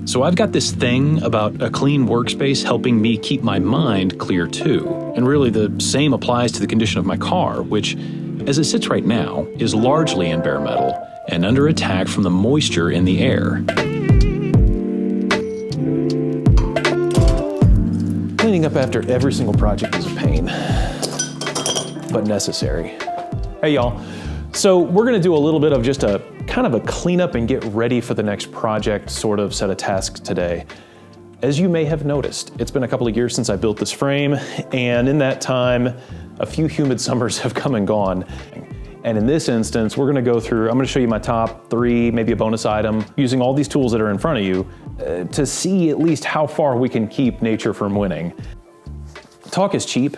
So I've got this thing about a clean workspace helping me keep my mind clear too. And really the same applies to the condition of my car, which, as it sits right now, is largely in bare metal and under attack from the moisture in the air. Cleaning up after every single project is a pain, but necessary. Hey y'all, so we're gonna do a little bit of just a kind of a cleanup and get ready for the next project sort of set of tasks today. As you may have noticed, it's been a couple of years since I built this frame, and in that time, a few humid summers have come and gone. And in this instance, we're gonna go through, I'm gonna show you my top 3, maybe a bonus item, using all these tools that are in front of you to see at least how far we can keep nature from winning. Talk is cheap.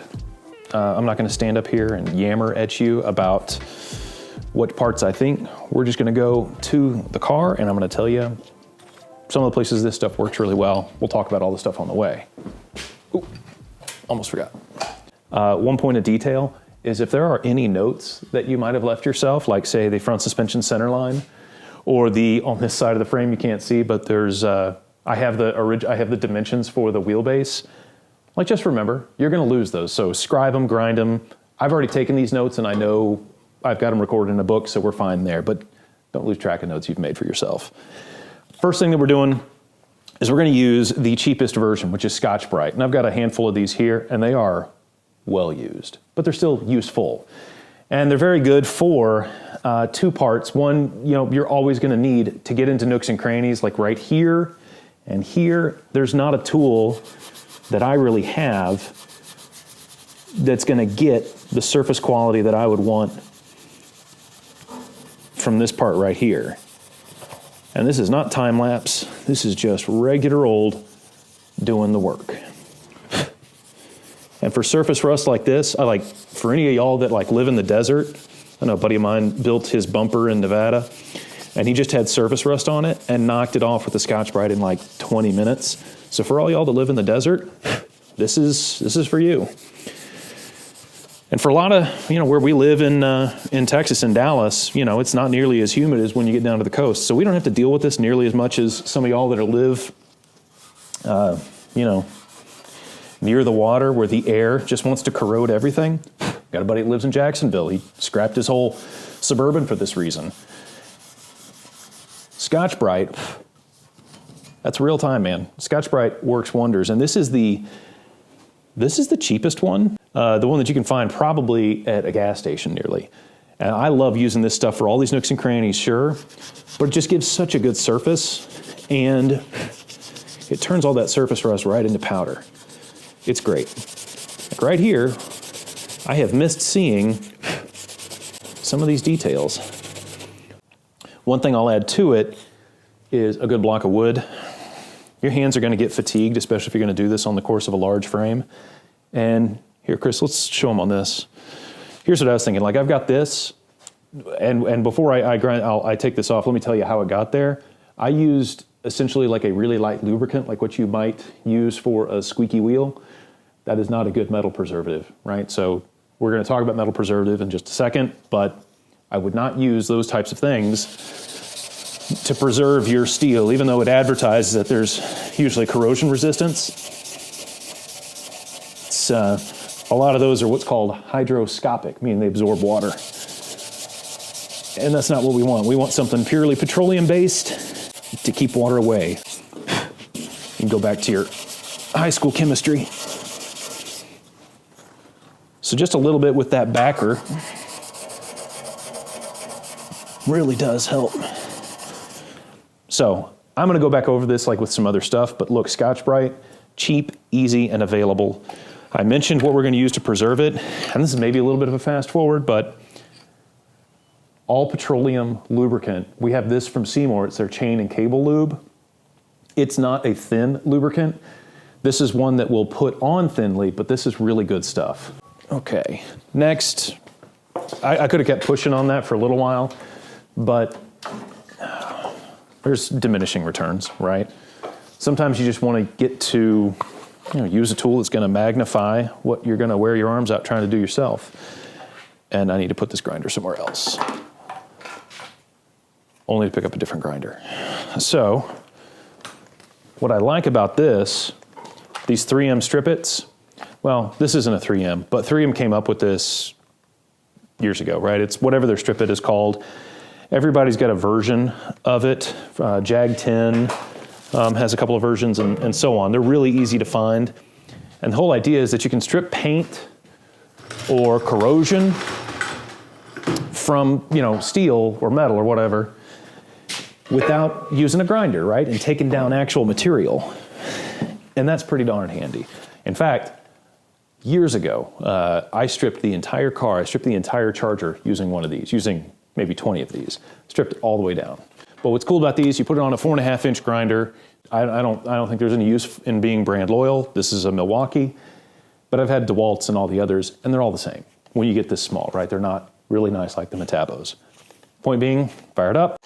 I'm not gonna stand up here and yammer at you about what parts I think. We're just gonna go to the car and I'm gonna tell you some of the places this stuff works really well. We'll talk about all the stuff on the way. Ooh, almost forgot. One point of detail is if there are any notes that you might have left yourself, like say the front suspension center line, or on this side of the frame you can't see, but there's, I have the dimensions for the wheelbase. Like just remember, you're gonna lose those. So scribe them, grind them. I've already taken these notes and I know I've got them recorded in a book, so we're fine there, but don't lose track of notes you've made for yourself. First thing that we're doing is we're gonna use the cheapest version, which is Scotch Brite. And I've got a handful of these here and they are well used, but they're still useful. And they're very good for 2 parts. One, you're always gonna need to get into nooks and crannies, like right here and here. There's not a tool that I really have that's gonna get the surface quality that I would want from this part right here. And this is not time lapse. This is just regular old doing the work. And for surface rust like this, for any of y'all that live in the desert, I know a buddy of mine built his bumper in Nevada and he just had surface rust on it and knocked it off with the Scotch Brite in like 20 minutes. So for all y'all that live in the desert, this is for you. And for a lot of, where we live in Texas and Dallas, it's not nearly as humid as when you get down to the coast. So we don't have to deal with this nearly as much as some of y'all that live, near the water where the air just wants to corrode everything. Got a buddy that lives in Jacksonville. He scrapped his whole Suburban for this reason. Scotch Brite, that's real time, man. Scotch Brite works wonders. And this is the cheapest one. The one that you can find probably at a gas station nearly. And I love using this stuff for all these nooks and crannies, sure, but it just gives such a good surface and it turns all that surface rust right into powder. It's great. Like right here, I have missed seeing some of these details. One thing I'll add to it is a good block of wood. Your hands are gonna get fatigued, especially if you're gonna do this on the course of a large frame. And here, Chris, let's show them on this. Here's what I was thinking. I've got this, and before I take this off, let me tell you how it got there. I used essentially like a really light lubricant, like what you might use for a squeaky wheel. That is not a good metal preservative, right? So we're gonna talk about metal preservative in just a second, but I would not use those types of things to preserve your steel, even though it advertises that there's usually corrosion resistance. It's, a lot of those are what's called hydroscopic, meaning they absorb water. And that's not what we want. We want something purely petroleum-based to keep water away. You can go back to your high school chemistry. So just a little bit with that backer really does help. So I'm gonna go back over this with some other stuff, but look, Scotch Brite, cheap, easy, and available. I mentioned what we're gonna use to preserve it, and this is maybe a little bit of a fast forward, but all petroleum lubricant. We have this from Seymour, it's their chain and cable lube. It's not a thin lubricant. This is one that we'll put on thinly, but this is really good stuff. Okay, next, I could have kept pushing on that for a little while, but there's diminishing returns, right? Sometimes you just want to get to, use a tool that's going to magnify what you're going to wear your arms out trying to do yourself. And I need to put this grinder somewhere else. Only to pick up a different grinder. So, What I like about this, these 3M strip-its, well, this isn't a 3M, but 3M came up with this years ago, right? It's whatever their strip-it is called. Everybody's got a version of it. Jag 10 has a couple of versions and so on. They're really easy to find. And the whole idea is that you can strip paint or corrosion from, you know, steel or metal or whatever without using a grinder, right? And taking down actual material. And that's pretty darn handy. In fact, years ago, I stripped the entire car, I stripped the entire Charger using one of these, using maybe 20 of these, stripped it all the way down. But what's cool about these, you put it on a 4.5-inch grinder. I don't think there's any use in being brand loyal. This is a Milwaukee, but I've had DeWalt's and all the others, and they're all the same when you get this small, right? They're not really nice like the Metabos. Point being, fire it up.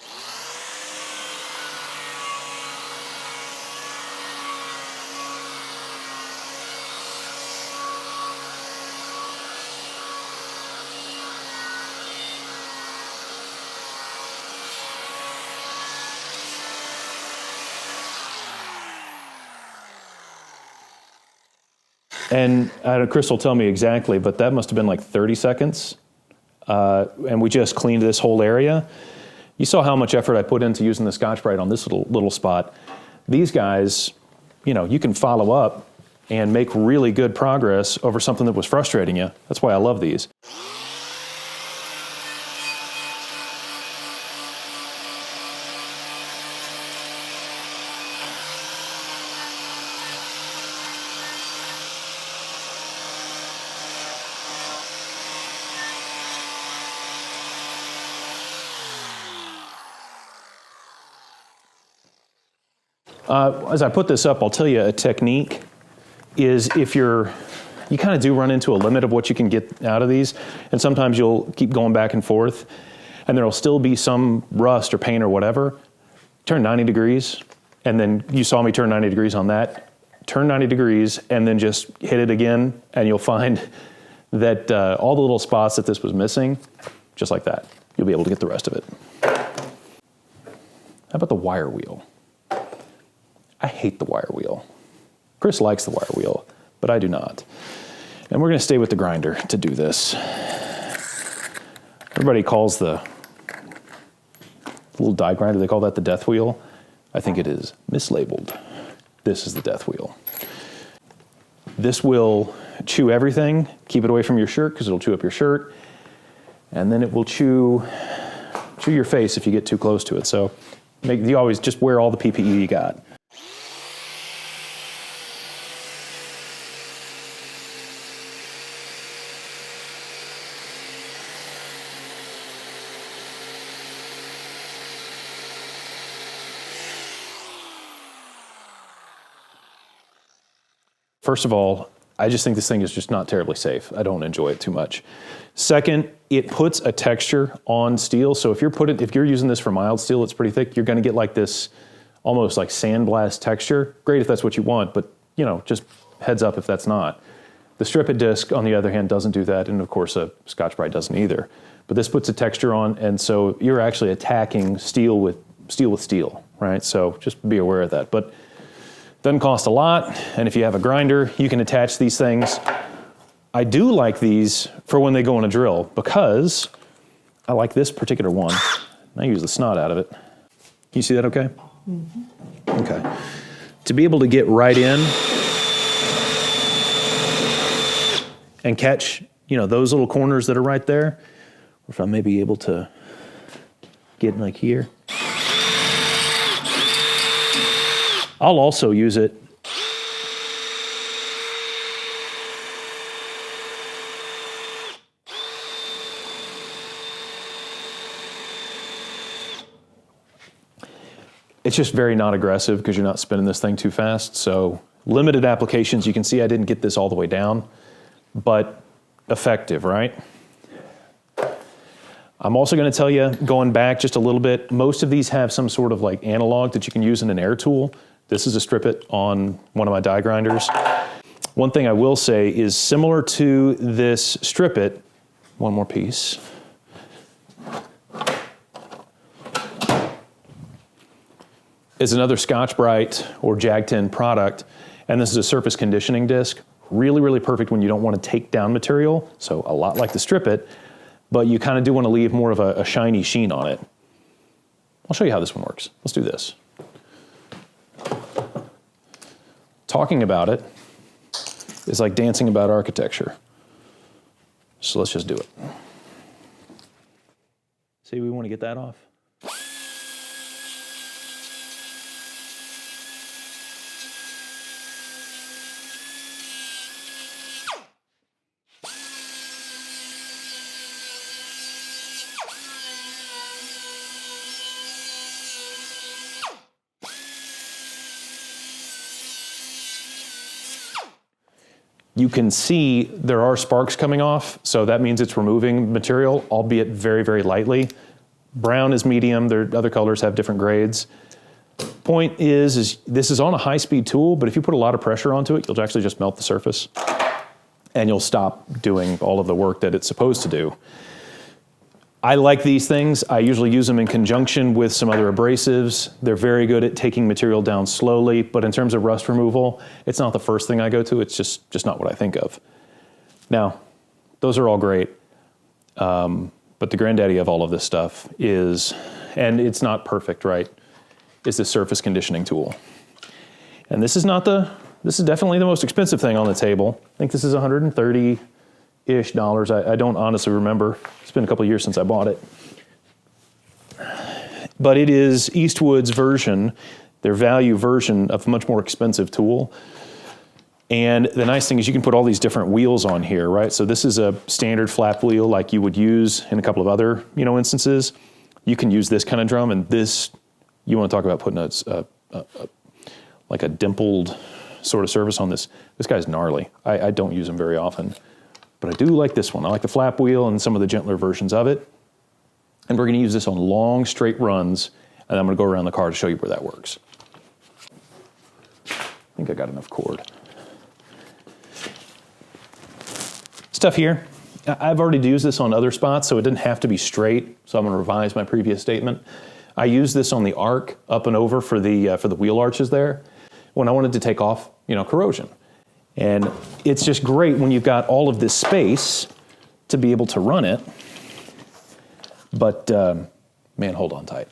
And Chris will tell me exactly, but that must have been like 30 seconds. And we just cleaned this whole area. You saw how much effort I put into using the Scotch Brite on this little spot. These guys, you know, you can follow up and make really good progress over something that was frustrating you. That's why I love these. As I put this up, I'll tell you a technique is if you kind of do run into a limit of what you can get out of these, and sometimes you'll keep going back and forth, and there'll still be some rust or paint or whatever, turn 90 degrees, and then you saw me turn 90 degrees on that, turn 90 degrees, and then just hit it again, and you'll find that all the little spots that this was missing, just like that, you'll be able to get the rest of it. How about the wire wheel? I hate the wire wheel. Chris likes the wire wheel, but I do not. And we're gonna stay with the grinder to do this. Everybody calls the little die grinder, they call that the death wheel. I think it is mislabeled. This is the death wheel. This will chew everything. Keep it away from your shirt because it'll chew up your shirt. And then it will chew your face if you get too close to it. So you always just wear all the PPE you got. First of all, I just think this thing is just not terribly safe. I don't enjoy it too much. Second, it puts a texture on steel. So if you're using this for mild steel, it's pretty thick, you're gonna get like this almost like sandblast texture. Great if that's what you want, but you know, just heads up if that's not. The strip-it disc, on the other hand, doesn't do that, and of course a Scotch Brite doesn't either. But this puts a texture on, and so you're actually attacking steel with steel, right? So just be aware of that. But doesn't cost a lot, and if you have a grinder, you can attach these things. I do like these for when they go in a drill because I like this particular one. I use the snot out of it. Can you see that okay? Mm-hmm. Okay. To be able to get right in and catch, you know, those little corners that are right there, or if I may be able to get like here. I'll also use it it's just very not aggressive because you're not spinning this thing too fast. So limited applications, you can see I didn't get this all the way down, but effective, right? I'm also going to tell you, going back just a little bit, most of these have some sort of like analog that you can use in an air tool. This is a strip-it on one of my die grinders. One thing I will say is similar to this strip-it, one more piece. is another Scotch Brite or Jag 10 product, and this is a surface conditioning disc. Really, really perfect when you don't want to take down material, so a lot like the Strip It, but you kind of do want to leave more of a shiny sheen on it. I'll show you how this one works. Let's do this. Talking about it is like dancing about architecture. So let's just do it. See, we want to get that off. You can see there are sparks coming off, so that means it's removing material, albeit very, very lightly. Brown is medium, other colors have different grades. Point is this is on a high-speed tool, but if you put a lot of pressure onto it, you'll actually just melt the surface, and you'll stop doing all of the work that it's supposed to do. I like these things. I usually use them in conjunction with some other abrasives. They're very good at taking material down slowly, but in terms of rust removal, it's not the first thing I go to. It's just not what I think of. Now, those are all great, but the granddaddy of all of this stuff is, and it's not perfect, right, is the surface conditioning tool. And this is definitely the most expensive thing on the table. I think this is $130-ish. I don't honestly remember. It's been a couple of years since I bought it. But it is Eastwood's version, their value version of a much more expensive tool. And the nice thing is you can put all these different wheels on here, right? So this is a standard flap wheel like you would use in a couple of other, instances. You can use this kind of drum, and this, you want to talk about putting like a dimpled sort of surface on this. This guy's gnarly. I don't use them very often. But I do like this one. I like the flap wheel and some of the gentler versions of it. And we're going to use this on long, straight runs, and I'm going to go around the car to show you where that works. I think I got enough cord. Stuff here. I've already used this on other spots, so it didn't have to be straight, so I'm going to revise my previous statement. I used this on the arc up and over for the wheel arches there when I wanted to take off, corrosion. And it's just great when you've got all of this space to be able to run it. But, man, hold on tight.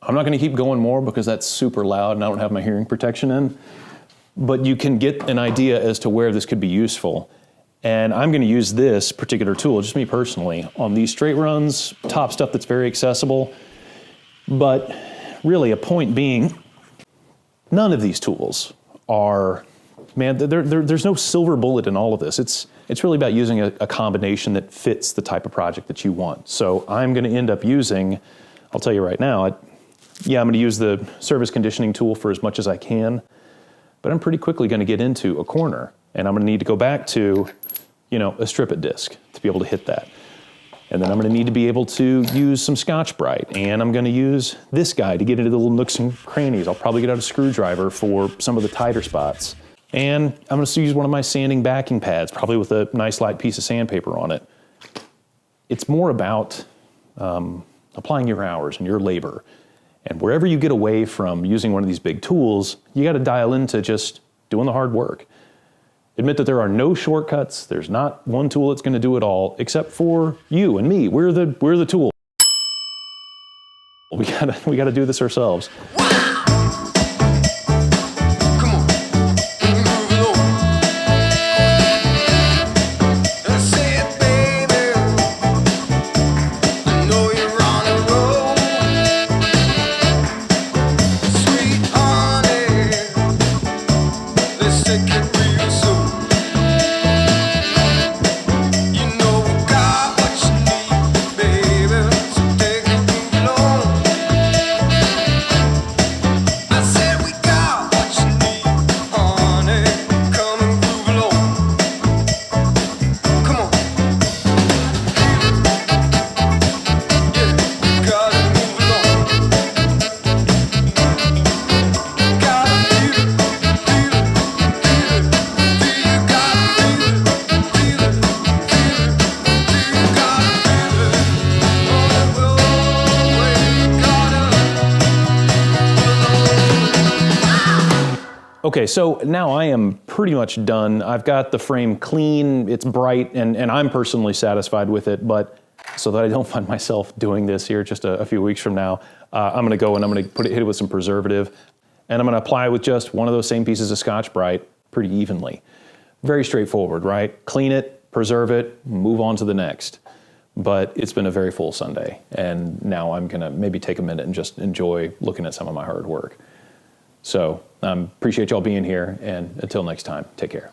I'm not going to keep going more because that's super loud and I don't have my hearing protection in, but you can get an idea as to where this could be useful. And I'm going to use this particular tool, just me personally, on these straight runs, top stuff that's very accessible. But really a point being, none of these tools are, man, there's no silver bullet in all of this. It's really about using a combination that fits the type of project that you want. So I'm going to end up using, I'll tell you right now, I'm going to use the surface conditioning tool for as much as I can, but I'm pretty quickly going to get into a corner, and I'm going to need to go back to, a Strip It disc to be able to hit that. And then I'm going to need to be able to use some Scotch Brite, and I'm going to use this guy to get into the little nooks and crannies. I'll probably get out a screwdriver for some of the tighter spots. And I'm going to use one of my sanding backing pads, probably with a nice light piece of sandpaper on it. It's more about applying your hours and your labor. And wherever you get away from using one of these big tools, you got to dial into just doing the hard work. Admit that there are no shortcuts. There's not one tool that's going to do it all, except for you and me. We're the tool. We gotta do this ourselves. Okay, so now I am pretty much done. I've got the frame clean, it's bright, and I'm personally satisfied with it, but so that I don't find myself doing this here just a few weeks from now, I'm gonna go and I'm gonna hit it with some preservative, and I'm gonna apply it with just one of those same pieces of Scotch Brite pretty evenly. Very straightforward, right? Clean it, preserve it, move on to the next. But it's been a very full Sunday, and now I'm gonna maybe take a minute and just enjoy looking at some of my hard work. So appreciate y'all being here, and until next time, take care.